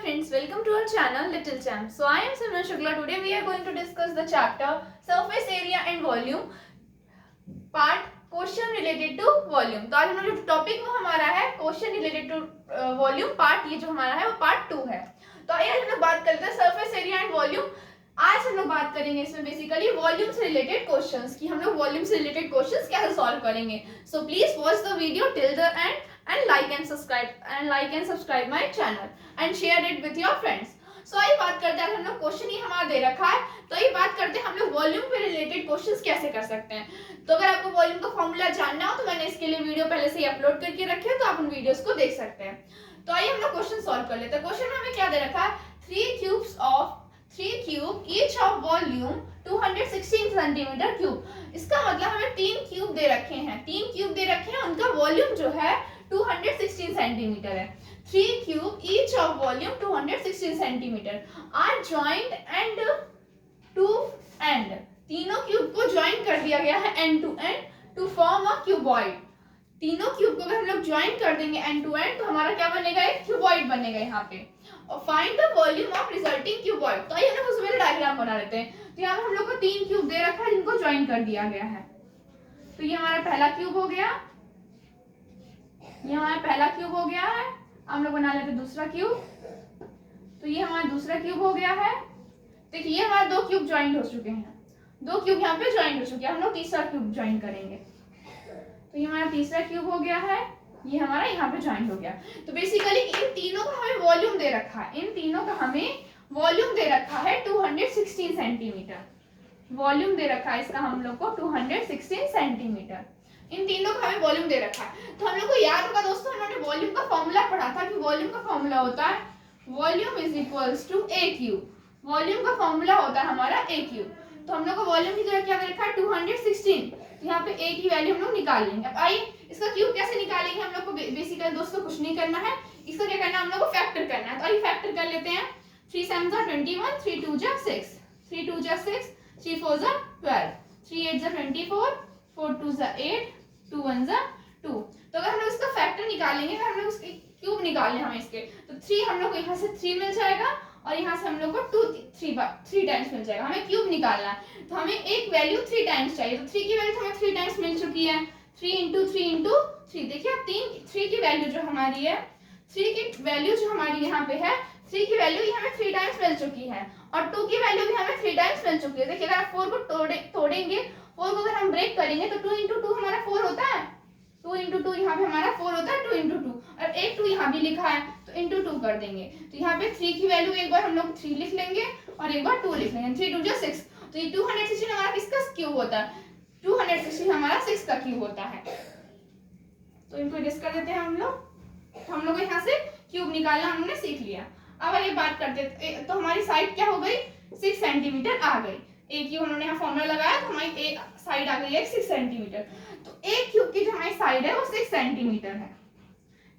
friends, welcome to our channel Little Champ. So I am Simran Shukla. Today we are going to discuss the chapter Surface Area and Volume part question related to volume. तो आज हमारा जो topic वो हमारा है question related to volume part, ये जो हमारा है वो पार्ट 2 है। तो आइए हम लोग बात करते हैं सरफेस एरिया एंड वॉल्यूम। आज हम लोग बात करेंगे इसमें बेसिकली वॉल्यूम से रिलेटेड क्वेश्चंस कि हम लोग वॉल्यूम से रिलेटेड क्वेश्चंस कैसे सॉल्व करेंगे। So please watch the video till the end and like and subscribe my channel and share it with your friends. So आइए बात करते हैं, हम लोग क्वेश्चन ही हमारा दे रखा है, तो आइए बात करते हैं हम लोग वॉल्यूम पे रिलेटेड क्वेश्चंस कैसे कर सकते हैं। तो अगर आपको वॉल्यूम का फॉर्मूला जानना हो तो मैंने इसके लिए वीडियो पहले से ही अपलोड करके रखे हैं, तो आप उन वीडियोस को देख सकते हैं। तो आइए हम लोग क्वेश्चन सॉल्व कर लेते हैं। क्वेश्चन में हमें क्या दे रखा है, 3 cube each of volume 216 centimetre cube. इसका मतलब हमें 3 क्यूब दे रखे हैं, उनका वॉल्यूम जो है 216 सेंटीमीटर है। 3 cube each of volume 216 centimetre are joint end to end. तीनों क्यूब को ज्वाइन कर दिया गया है end to end to form a cuboid. तीनों क्यूब को अगर हम लोग ज्वाइन कर देंगे एंड टू एंड तो हमारा क्या बनेगा, एक क्यूबॉइड बनेगा यहाँ पे। और find the volume of resulting cuboid. तो आइए हम सबसे पहले डायग्राम बना लेते हैं। तो यहाँ पे हम लोग को 3 क्यूब दे रखा है जिनको ज्वाइन कर दिया गया है। तो ये हमारा पहला क्यूब हो गया, ये हमारा पहला क्यूब हो गया है। हम लोग बना लेते हैं दूसरा क्यूब। तो ये हमारा दूसरा क्यूब हो गया है। देखिए ये हमारे 2 क्यूब ज्वाइन हो चुके हैं, 2 क्यूब यहाँ पे ज्वाइन हो चुके हैं। हम लोग तीसरा क्यूब ज्वाइन करेंगे। तो ये हमारा तीसरा क्यूब हो गया है, ये हमारा यहाँ पे ज्वाइन हो गया। तो बेसिकली इन तीनों का हमें वॉल्यूम दे रखा है, इन तीनों का हमें वॉल्यूम दे रखा है 216 सेंटीमीटर। वॉल्यूम दे रखा है इसका हम लोग को 216 सेंटीमीटर। इन तीनों का हमें वॉल्यूम दे रखा है। तो हम लोग को याद होगा दोस्तों, हमने वॉल्यूम का फॉर्मूला पढ़ा था कि वॉल्यूम का फॉर्मूला होता है volume is equals to A cube. Volume का फॉर्मूला होता है हमारा ए क्यूब। तो हम लोग को वॉल्यूम की जगह क्या दे रखा है 216। तो यहाँ पे ए की वैल्यू हम लोग निकाल लेंगे। अब आइए इसका क्यूब कैसे निकालेंगे। हम लोग को बेसिकली दोस्तों कुछ नहीं करना है, इसका क्या करना है, हम लोग को फैक्टर करना है। तो आइए फैक्टर कर लेते हैं। 3 7 21, 3 2 6, 3 2 6, 3 4 12, 3 8 24, 4 2 8, 2 1 2। तो अगर हम लोग इसका फैक्टर निकालेंगे, अगर हम लोग उसके क्यूब निकालने हमें इसके, तो 3 हम लोग को यहाँ से 3 मिल जाएगा और यहाँ से हम लोग को 3 टाइम्स मिल जाएगा। हमें क्यूब निकालना है तो हमें एक वैल्यू 3 टाइम्स चाहिए। तो 3 की वैल्यू हमें 3 टाइम्स मिल चुकी है। 3 × 3 × 3। देखिए अब 3 की वैल्यू जो हमारी है, 3 की वैल्यू जो हमारी यहाँ पे है, 3 की वैल्यू ये हमें 3 टाइम्स मिल चुकी है और 2 की वैल्यू भी हमें 3 टाइम्स मिल चुकी है। देखिए अगर आप 4 को तोड़ेंगे, 4 को अगर हम ब्रेक करेंगे तो 2 × 2 हमारा 4 होता है। 2 × 2 यहाँ पे हमारा 4 होता है, 2 × 2 और एक 2 यहाँ भी लिखा है तो × 2 कर देंगे। तो यहाँ पे 3 की वैल्यू एक बार हम लोग 3 लिख लेंगे और एक बार 2 लिख लेंगे। 3 2 6। तो ये 216 हमारा किसका क्यूब होता है, 216 हमारा 6 का क्यूब होता है। तो इनको डिस्कस कर देते हैं हम लोग यहाँ से क्यूब निकालना हमने सीख लिया। अब ये बात करते तो हमारी साइड क्या हो गई, 6 सेंटीमीटर आ गई। एक क्यूब उन्होंने यहाँ फॉर्मूला लगाया तो हमारी एक साइड आ गई है 6 सेंटीमीटर। तो एक क्यूब की जो हमारी साइड है वो 6 सेंटीमीटर है।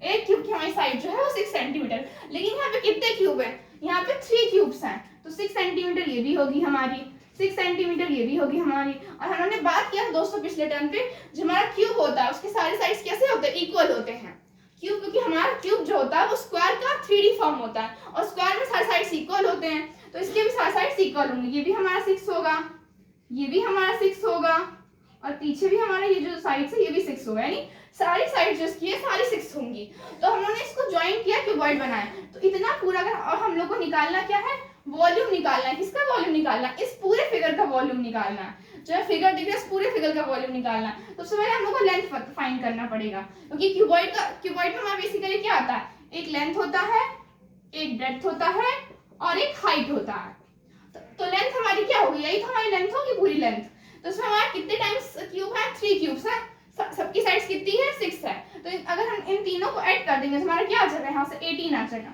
एक क्यूब की हमारी साइड जो है वो 6 सेंटीमीटर। लेकिन यहाँ पे कितने क्यूब है, यहाँ पे 3 क्यूब्स हैं। तो 6 सेंटीमीटर ये भी होगी हमारी, 6 सेंटीमीटर ये भी होगी हमारी। और हमने बात किया दोस्तों पिछले टर्म पे, जो हमारा क्यूब होता है उसके सारे साइड्स कैसे होते हैं, इक्वल होते हैं। क्यूब क्योंकि हमारा क्यूब जो होता है वो स्क्वायर का 3D फॉर्म होता है और स्क्वायर में सारे साइड्स इक्वल होते हैं। तो इसके भी सारे साइड्स इक्वल होंगे। ये भी हमारा 6 होगा, ये भी हमारा 6 होगा और पीछे भी हमारा ये जो साइड्स है ये भी 6 होगा, यानी सारी साइड्स जो इसकी है सारी 6 होंगी। तो हम लोगों ने इसको ज्वाइन किया, क्यूबॉइड बनाया। तो इतना पूरा अगर, और हम लोग को निकालना क्या है, वॉल्यूम निकालना है। किसका वॉल्यूम निकालना है, इस पूरे फिगर का वॉल्यूम निकालना है। जो है फिगर दिख रहा है इस पूरे फिगर का वॉल्यूम निकालना है। तो सबसे पहले हम लोग को लेंथ फाइंड करना पड़ेगा, क्योंकि क्यूबॉइड में हमारा बेसिकली क्या आता है, एक लेंथ होता है, एक ब्रेड्थ होता है और एक हाइट होता है। तो लेंथ हमारी क्या होगी, यही तो हमारी लेंथ होगी पूरी लेंथ। तो इसमें हमारा कितने टाइम्स क्यूब है, 3 क्यूब्स है। सबकी साइड्स कितनी है, 6 है। तो अगर हम इन तीनों को ऐड कर देंगे तो हमारा क्या आ जाएगा, यहाँ से 18 आ जाएगा।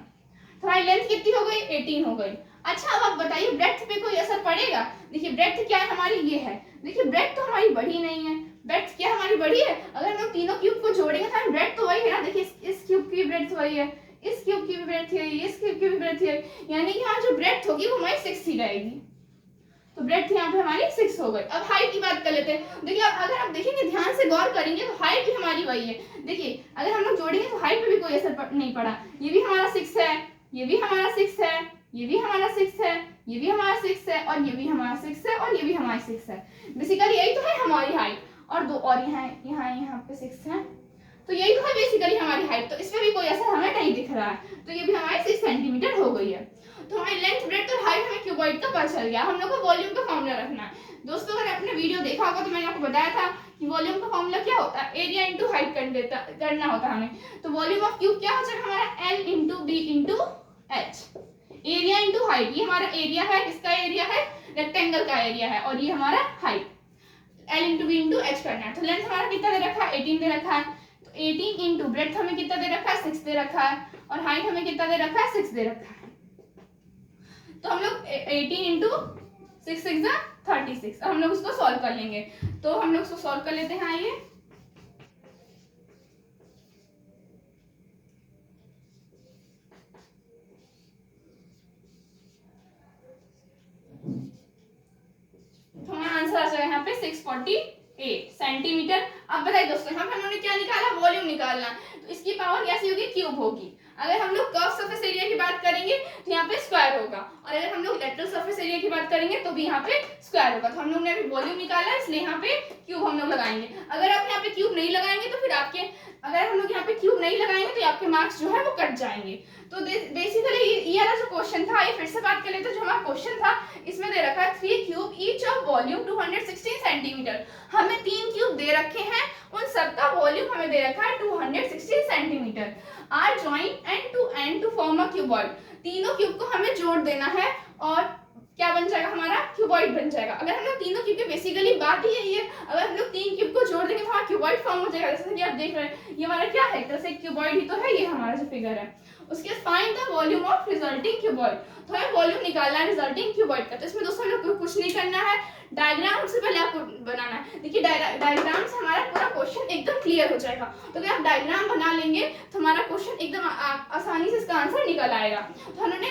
तो हमारी लेंथ कितनी हो गई, 18 हो गई। अच्छा अब आप बताइए ब्रेड्थ पे कोई असर पड़ेगा। देखिए ब्रेड्थ क्या है हमारी, ये है। देखिए ब्रेड्थ तो हमारी बढ़ी नहीं है, ब्रेड्थ क्या हमारी बढ़ी है। अगर हम लोग तीनों क्यूब को जोड़ेंगे तो हमारी ब्रेड्थ तो वही है ना। देखिए इस क्यूब की ब्रेड्थ वही है, इस क्यूब की भी ब्रेड्थ है, इस क्यूब की भी ब्रेड्थ है, यानी कि यहाँ जो ब्रेड्थ होगी वो हमारी 6 ही रहेगी। तो ब्रेड्थ यहाँ पे हमारी 6 हो गई। अब हाइट की बात कर लेते हैं। देखिए अगर आप देखेंगे ध्यान से गौर करेंगे तो हाइट भी हमारी वही है। देखिए अगर हम लोग जोड़ेंगे तो हाइट पे भी कोई असर नहीं पड़ा। ये भी हमारा 6 है, ये भी हमारा 6 है, ये भी हमारा 6 है, ये भी हमारा 6 है, और ये भी हमारा 6 है, और ये भी हमारा 6 है। बेसिकली यही तो है हमारी हाइट, और दो और यहाँ पे 6 है, तो यही तो है बेसिकली हमारी हाइट। तो इसमें भी कोई असर हमें नहीं दिख रहा है, तो ये भी हमारी 6 सेंटीमीटर हो गई है। तो हमारी लेंथ, ब्रेड्थ और हाइट हमें क्यूबॉइड का पता चल गया। हम लोग को वॉल्यूम का फॉर्मूला रखना है। दोस्तों अगर आपने वीडियो देखा होगा तो मैंने आपको बताया था कि वॉल्यूम का फॉर्मूला क्या होता है, एरिया इनटू हाइट करना होता है हमें। तो वॉल्यूम ऑफ क्यूब क्या हो जाएगा हमारा, L into B into H। Area into height, ये हमारा एरिया है, किसका एरिया है, रेक्टेंगल का एरिया है, और ये हमारा height L into B into H करना है। तो लेंथ हमारा कितना दे रखा है, 18 दे रखा है, तो 18 इनटू ब्रेड्थ हमें कितना दे रखा है, 6 दे रखा है, और हाइट हमें कितना दे रखा है, 6 दे रखा है। तो हम लोग 18 इंटू 6 6 36, अब हम लोग उसको सॉल्व कर लेंगे। तो हम लोग उसको सॉल्व कर लेते हैं। आइए, तो हमारा आंसर आ जाएगा यहाँ पे 648 सेंटीमीटर। अब बताइए दोस्तों, यहाँ पे हमने क्या निकाला, वॉल्यूम निकालना। तो इसकी पावर कैसी होगी, क्यूब होगी। अगर हम लोग कर्व सरफेस एरिया की बात करेंगे तो यहाँ पे स्क्वायर होगा, और अगर हम लोग लेटरल सरफेस एरिया की बात करेंगे तो भी यहाँ पे स्क्वायर होगा। तो हम लोग ने अभी वॉल्यूम निकाला, इसलिए यहाँ पे क्यूब हम लोग लगाएंगे। अगर आप यहाँ पे क्यूब नहीं लगाएंगे तो फिर आपके, अगर हम लोग यहाँ पे क्यूब नहीं लगाएंगे तो आपके मार्क्स जो है वो कट जाएंगे। तो बेसिकली ये वाला जो क्वेश्चन था, ये फिर से बात कर लेते हैं। जो हमारा क्वेश्चन था इसमें दे रखा है 3 cube each of volume 216 centimetre. हमें 3 क्यूब दे रखे हैं, उन सबका वॉल्यूम हमें दे रखा है 216 centimetre. Are joint end to form a cuboid. तीनों क्यूब को हमें जोड़ देना है और क्या बन जाएगा, हमारा क्यूबॉइड बन जाएगा। अगर हम लोग तीनों क्यूब की बेसिकली बात ही यही है, अगर हम लोग 3 क्यूब को जोड़ देंगे तो हमारा क्यूबॉइड फॉर्म हो जाएगा। जैसे कि आप देख रहे हैं ये हमारा क्या है, जैसे क्यूबॉइड ही तो है, ये हमारा जो फिगर है। उसके find the volume of resulting cuboid. तो हमें वॉल्यूम निकालना है रिजल्टिंग क्यूबॉइड का। तो इसमें दोस्तों हम लोग कुछ नहीं करना है, डायग्राम से पहले आपको बनाना है। देखिए डायग्राम से हमारा पूरा क्वेश्चन एकदम क्लियर हो जाएगा। तो अगर आप डायग्राम बना लेंगे तो हमारा क्वेश्चन एकदम आसानी से इसका आंसर निकल आएगा। तो हमने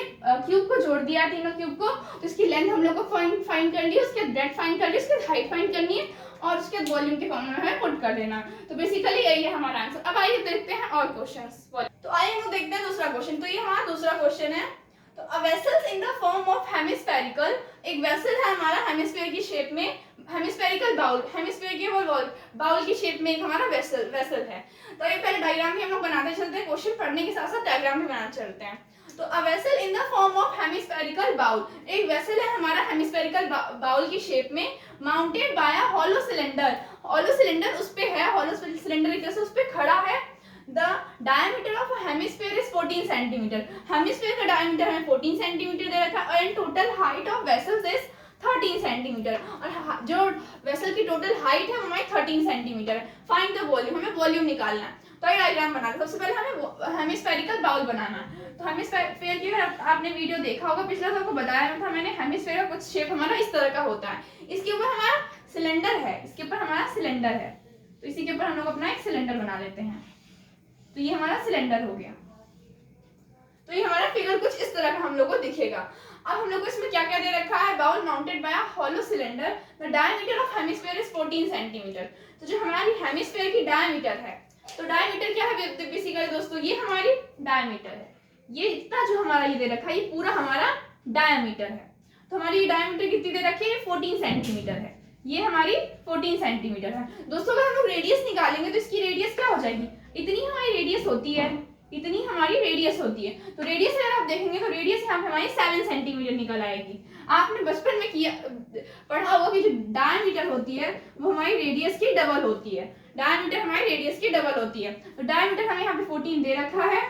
क्यूब को जोड़ दिया, तीनों क्यूब को। तो इसकी लेंथ हम लोग को फाइंड कर ली, उसके ब्रेड्थ फाइंड कर ली, उसके हाइट फाइंड करनी है, और उसके वॉल्यूम के फॉर्मूला में हमें पुट कर देना। तो बेसिकली यही है हमारा आंसर। अब आइए देखते हैं और क्वेश्चंस। तो आइए हम देखते हैं दूसरा क्वेश्चन। तो ये हमारा दूसरा क्वेश्चन है। तो a vessel in the form of hemispherical, एक वेसल है हमारा हेमिस्फीयर की शेप में, हेमिस्फेरिकल बाउल, हेमिस्फीयर की वो बाउल की शेप में एक हमारा वेसल है। तो ये पहले डायग्राम भी हम लोग बनाते चलते हैं, क्वेश्चन पढ़ने के साथ साथ डायग्राम भी बनाते चलते हैं। तो a vessel in the form of hemispherical bowl, एक वेसल है हमारा हेमिस्फेरिकल बाउल की शेप में, mounted by a hollow cylinder. Hollow cylinder उस पे है, हॉलो सिलेंडर की तरह से उस पे खड़ा है। The diameter of a hemisphere is 14 centimetre. Hemisphere का डायमीटर हमें 14 सेंटीमीटर दे रखा है, और total height of vessels is 13 centimetre, और जो वेसल की टोटल हाइट है वो हमारी 13 सेंटीमीटर है। फाइंड द वॉल्यूम, हमें वॉल्यूम निकालना है। तो ये डायग्राम बनाना है। सबसे पहले हमें हेमिस्फेरिकल बाउल बनाना है। तो हेमिस्फेयर की अगर आपने वीडियो देखा होगा, पिछला तो आपको बताया था मैंने, हेमिस्फेयर का कुछ शेप हमारा इस तरह का होता है। इसके ऊपर हमारा सिलेंडर है, इसके ऊपर हमारा सिलेंडर है। तो इसी के ऊपर हम लोग अपना एक सिलेंडर बना लेते हैं। तो ये हमारा सिलेंडर हो गया। तो ये हमारा फिगर कुछ इस तरह का हम लोग को दिखेगा। अब हम लोग को इसमें क्या क्या दे रखा है, bowl mounted by a hollow cylinder, the diameter of hemisphere is 14 centimetre. तो जो हमारी हेमिस्फीयर की डायमीटर है, तो डायमीटर क्या है बेसिकली दोस्तों, ये हमारी डायमीटर है। ये इतना जो हमारा ये दे रखा है, ये पूरा हमारा डायमीटर है। तो हमारी डायमीटर कितनी दे रखी है, 14 सेंटीमीटर है। ये हमारी 14 सेंटीमीटर है। दोस्तों अगर हम लोग रेडियस निकालेंगे तो इसकी रेडियस क्या हो जाएगी, इतनी हमारी रेडियस होती है, इतनी हमारी रेडियस होती है। तो रेडियस अगर आप देखेंगे तो रेडियस यहाँ पे हमारी 7 सेंटीमीटर निकल आएगी। आपने बचपन में किया पढ़ा होगा कि जो डायमीटर होती है वो हमारी रेडियस की डबल होती है। डायमीटर हमारी रेडियस की डबल होती है। तो डायमीटर हमें यहाँ पे 14 दे रखा है,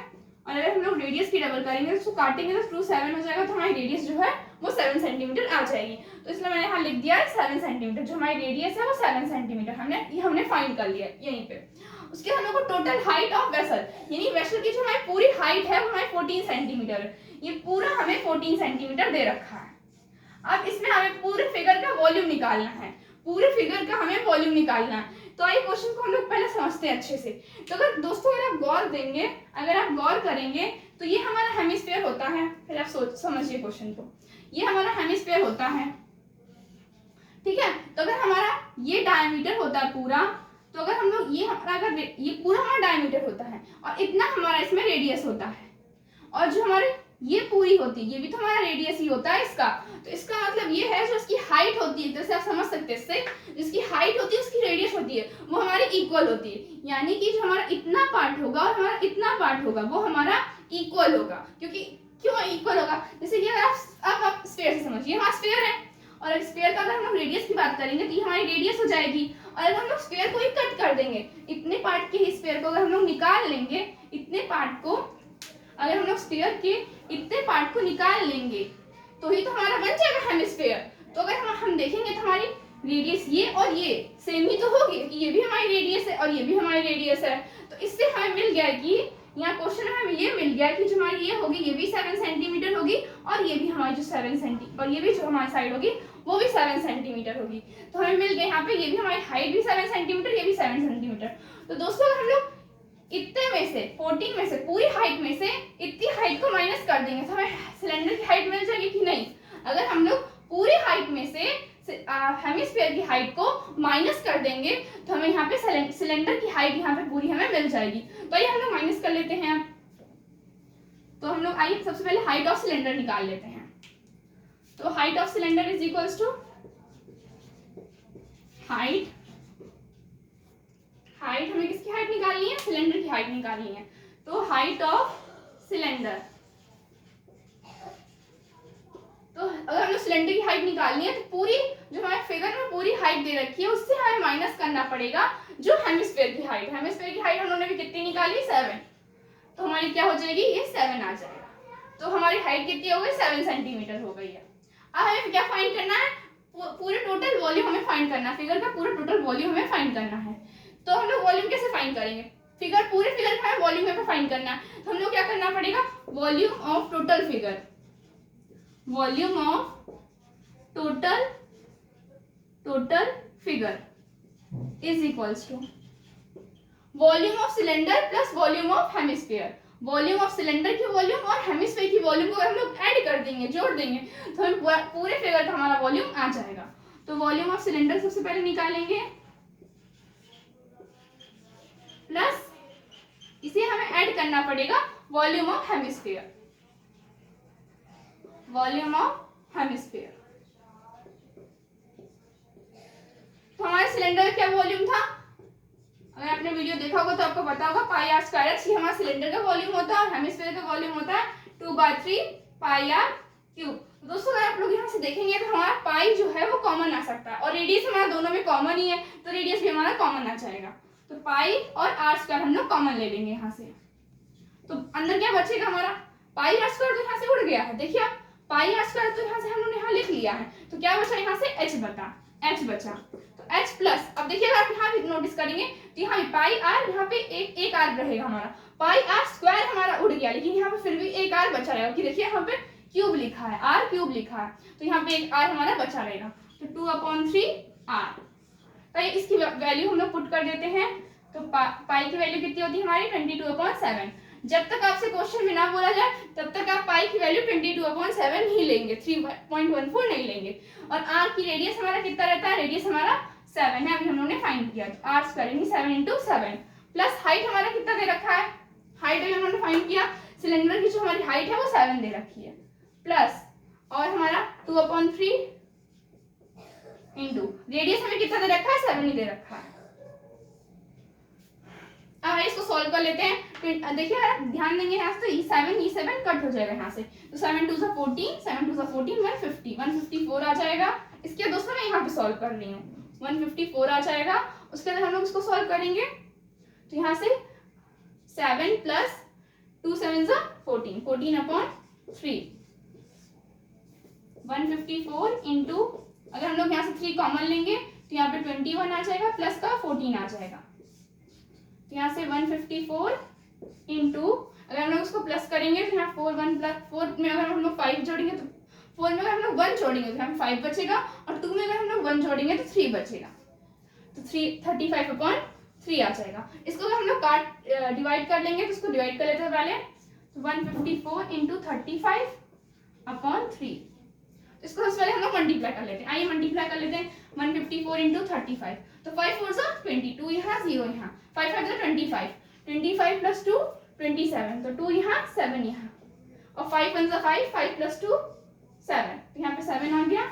और अगर हम लोग रेडियस की डबल करेंगे, उसको काटेंगे तो 2 7 हो जाएगा। तो हमारी रेडियस जो है वो 7 सेंटीमीटर आ जाएगी। तो इसलिए मैंने यहाँ लिख दिया है 7 सेंटीमीटर। जो हमारी रेडियस है वो 7 सेंटीमीटर हमने फाइंड कर लिया यहीं पे। उसके हम लोग को टोटल हाइट ऑफ वेसल, यानी वेसल की जो हमारी पूरी हाइट है वो हमारी 14 सेंटीमीटर है। ये पूरा हमें 14 सेंटीमीटर दे रखा है। अब इसमें हमें पूरे फिगर का वॉल्यूम निकालना है, पूरे फिगर का हमें वॉल्यूम निकालना है। तो आइए क्वेश्चन को हम लोग पहले समझते हैं अच्छे से। तो अगर दोस्तों अगर आप गौर देंगे, अगर आप गौर करेंगे तो ये हमारा हेमिस्फीयर होता है। फिर आप समझिए क्वेश्चन को, ये हमारा हेमिस्फीयर होता है, ठीक है। तो अगर हमारा ये डायमीटर होता है पूरा, तो अगर हम लोग ये हमारा अगर ये पूरा हमारा डायमीटर होता है और इतना हमारा इसमें रेडियस होता है, और जो हमारे ये पूरी होती है, ये भी तो हमारा रेडियस ही होता है इसका। तो इसका मतलब ये है जो इसकी हाइट होती है, जैसे आप समझ सकते हैं इससे, जिसकी हाइट होती है उसकी रेडियस होती है, वो हमारी इक्वल होती है। यानी कि जो हमारा इतना पार्ट होगा और हमारा इतना पार्ट होगा वो हमारा इक्वल होगा। क्योंकि क्यों इक्वल होगा, जैसे कि अगर आप स्फीयर से समझिए, हमारा स्फीयर है और स्फीयर का अगर हम लोग रेडियस की बात करेंगे तो ये हमारी रेडियस हो जाएगी। और अगर हम लोग स्फीयर को ही कट कर देंगे, इतने पार्ट के ही स्फीयर को अगर हम लोग निकाल लेंगे, इतने पार्ट को अगर हम लोग स्फीयर के इतने पार्ट को निकाल लेंगे तो ही तो हमारा बन जाएगा हेमिस्फीयर। तो अगर हम देखेंगे तो हमारी रेडियस ये और ये सेम ही तो होगी, कि ये भी हमारी रेडियस है और ये भी हमारी रेडियस है। तो इससे हमें मिल गया कि यहाँ क्वेश्चन में हमें ये मिल गया कि जो हमारी ये होगी ये भी 7 सेंटीमीटर होगी और ये भी हमारी जो 7 सेंटी और ये भी जो हमारी साइड होगी वो भी 7 सेंटीमीटर होगी। तो हमें मिल गया यहाँ पे ये भी हमारी हाइट भी 7 सेंटीमीटर, ये भी 7 सेंटीमीटर। तो दोस्तों अगर हम लोग इतने में से 14 में से पूरी हाइट में से इतनी हाइट को माइनस कर देंगे तो हमें सिलेंडर की हाइट मिल जाएगी कि नहीं। अगर हम लोग पूरी हाइट में से हेमिस्फीयर की हाइट को माइनस कर देंगे तो हमें यहाँ पे सिलेंडर की हाइट यहाँ पे पूरी हमें मिल जाएगी। तो ये हम लोग माइनस कर लेते हैं। तो हम लोग आइए सबसे पहले हाइट ऑफ सिलेंडर निकाल लेते हैं। तो height of cylinder is equals to height हमें किसकी हाइट निकालनी है, सिलेंडर की हाइट निकालनी है। तो हाइट ऑफ सिलेंडर, तो अगर हमें सिलेंडर की हाइट निकालनी है तो पूरी जो हमारे फिगर में पूरी हाइट दे रखी है उससे हमें माइनस करना पड़ेगा जो हेमिस्फीयर की हाइट। हेमिस्फीयर की हाइट हम लोगों ने भी कितनी निकाली, 7। तो हमारी क्या हो जाएगी, ये 7 आ जाएगा। तो हमारी हाइट कितनी हो गई, 7 सेंटीमीटर हो गई है। अब हमें क्या फाइंड करना है, पूरे टोटल वॉल्यूम हमें फाइंड करना है, फिगर का पूरा टोटल वॉल्यूम हमें फाइंड करना है। तो हम लोग वॉल्यूम कैसे फाइंड करेंगे, पूरे फिगर का वॉल्यूम हमें फाइंड करना है। तो हम लोग क्या करना पड़ेगा, volume of total figure, volume of total figure is equals to volume of cylinder plus volume of hemisphere. Volume of cylinder की वॉल्यूम और हेमिस्फीयर की वॉल्यूम को हम लोग ऐड कर देंगे, जोड़ देंगे, तो हमें पूरे फिगर का हमारा वॉल्यूम आ जाएगा। तो वॉल्यूम ऑफ सिलेंडर सबसे पहले निकालेंगे प्लस इसे हमें ऐड करना पड़ेगा volume of hemisphere, volume of hemisphere. तो हमारे सिलेंडर का क्या वॉल्यूम था, अगर आपने वीडियो देखा होगा तो आपको पता होगा पाई आर स्क्वायर h हमारा सिलेंडर का वॉल्यूम होता है और हेमिस्फीयर का वॉल्यूम होता है 2/3 पाई आर क्यूब। दोस्तों अगर आप लोग यहाँ से देखेंगे तो हमारा पाई जो है वो कॉमन आ सकता है और रेडियस हमारा दोनों में कॉमन ही है, तो रेडियस भी हमारा कॉमन आ जाएगा। तो पाई और आर स्क्वायर हम लोग कॉमन ले लेंगे यहाँ से। तो अंदर क्या बचेगा हमारा, पाई आर स्क्वायर तो यहाँ से उड़ गया है, देखिए आप पाई आर स्क्वायर तो यहाँ से हम लोग यहाँ लिख लिया है, तो क्या बचा यहाँ से h बचा। तो h प्लस, अब देखिए अगर आप यहाँ भी नोटिस करेंगे तो यहाँ भी पाई आर, यहाँ पे एक आर रहेगा हमारा, पाई आर स्क्वायर हमारा उड़ गया लेकिन यहाँ पे फिर भी एक आर बचा रहेगा, कि देखिए यहाँ पे क्यूब लिखा है, आर क्यूब लिखा है, तो यहाँ पे एक आर हमारा बचा रहेगा। तो 2/3 आर। तो इसकी वैल्यू हम लोग पुट कर देते हैं। तो पाई की वैल्यू कितनी होती है हमारी 22/7। जब तक आपसे क्वेश्चन में ना बोला जाए तब तक आप पाई की वैल्यू 22/7 ही लेंगे, 3.14 नहीं लेंगे। और आर की रेडियस हमारा कितना रहता है, रेडियस हमारा 7 है, अभी हम लोगों ने फाइंड किया। तो आर करेंगे 7 × 7 प्लस हाइट हमारा कितना दे रखा है, हाइट अभी हमने फाइंड किया, सिलेंडर की जो हमारी हाइट है वो 7 दे रखी है, प्लस और हमारा 2/3 इंटू रेडियस हमें कितना दे रखा है, 7 ही दे रखा है। अब इसको सॉल्व कर लेते हैं। देखिए अगर ध्यान देंगे यहाँ से तो E7 कट हो जाएगा यहाँ से, तो 7 2 14, 7 2 14, 154 आ जाएगा। इसके दोस्तों मैं यहाँ पे सॉल्व कर रही हूँ, 154 आ जाएगा। उसके बाद हम लोग इसको सॉल्व करेंगे तो यहाँ से 7 प्लस 2 7 14, 14/3, 154 इंटू, अगर हम लोग यहाँ से 3 कॉमन लेंगे तो यहाँ पे 21 आ जाएगा, प्लस का 14 आ जाएगा। यहाँ से 154 इंटू, अगर हम लोग उसको प्लस करेंगे तो यहाँ 4 में अगर हम लोग 5 जोड़ेंगे तो 4 में अगर हम लोग 1 जोड़ेंगे तो यहाँ 5 बचेगा, और 2 में अगर हम लोग 1 जोड़ेंगे तो 3 बचेगा, तो 35/3 आ जाएगा। इसको अगर हम लोग डिवाइड कर लेंगे तो इसको डिवाइड कर लेते हैं पहले, तो 154 इंटू 35/3, इसको सबसे पहले हम लोग मल्टीप्लाई कर लेते हैं। आइए मल्टीप्लाई कर लेते हैं, 154 इंटू 35, तो 5 4 22, यहाँ 0 यहाँ, 5 5 25, 25 प्लस 2 27, तो 2 यहाँ 7 यहाँ, और 5 1 5, 5 + 2 7, तो यहाँ पे 7 आ गया।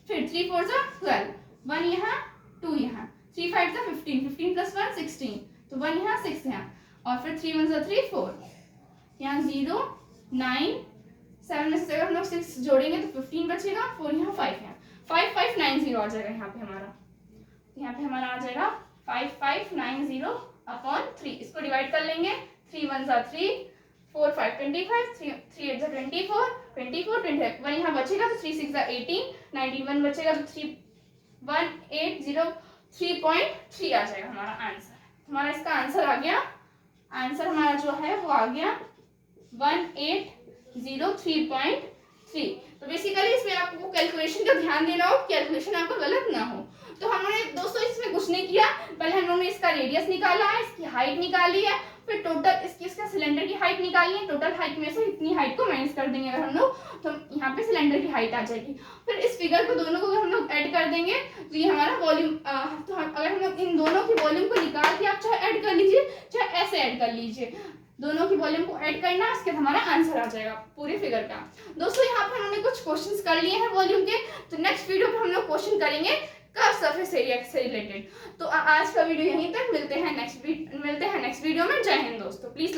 फिर 3 4 12, 1 यहाँ 2 यहाँ, 3 5 15, 15 + 1 16, तो 1 यहाँ 6 यहाँ, और फिर 3 1 3 4, यहाँ 0 9 7 में से अगर हम लोग 6 जोड़ेंगे तो 15 बचेगा, 4 यहाँ 5 यहाँ, 5 5 9 0 आ जाएगा यहाँ पे हमारा। यहाँ पे हमारा आ जाएगा 5 5 9 0 अपॉन 3। इसको डिवाइड कर लेंगे, 3 1 3, 4 5 25, 3 8 24, 24 25, 1 यहाँ बचेगा तो 3 6 18, 91 बचेगा तो 3 1803.3 आ जाएगा हमारा आंसर। हमारा इसका आंसर आ गया, आंसर हमारा जो है वो आ गया 1803.3। तो बेसिकली इसमें आपको कैलकुलेशन का ध्यान देना हो, कैलकुलेशन आपका गलत ना हो। तो हमने दोस्तों इसमें कुछ नहीं किया, पहले हम लोगों ने इसका रेडियस निकाला है, इसकी हाइट निकाली है, फिर टोटल इसका सिलेंडर की हाइट निकाली है, टोटल हाइट में से इतनी हाइट को माइनस कर देंगे अगर हम लोग, तो यहाँ पे सिलेंडर की हाइट आ जाएगी। फिर इस फिगर को दोनों को अगर हम लोग ऐड कर देंगे तो ये हमारा वॉल्यूम, तो अगर हम लोग इन दोनों की वॉल्यूम को निकाल के आप चाहे ऐड कर लीजिए चाहे ऐसे ऐड कर लीजिए, दोनों की वॉल्यूम को ऐड करना, इसके हमारा आंसर आ जाएगा पूरे फिगर का। दोस्तों यहाँ पर हमने कुछ क्वेश्चंस कर लिए हैं वॉल्यूम के, तो नेक्स्ट वीडियो में हम लोग क्वेश्चन करेंगे कर्व सरफेस एरिया से रिलेटेड। तो आज का वीडियो यहीं तक, मिलते हैं नेक्स्ट वीडियो में। जय हिंद दोस्तों, प्लीज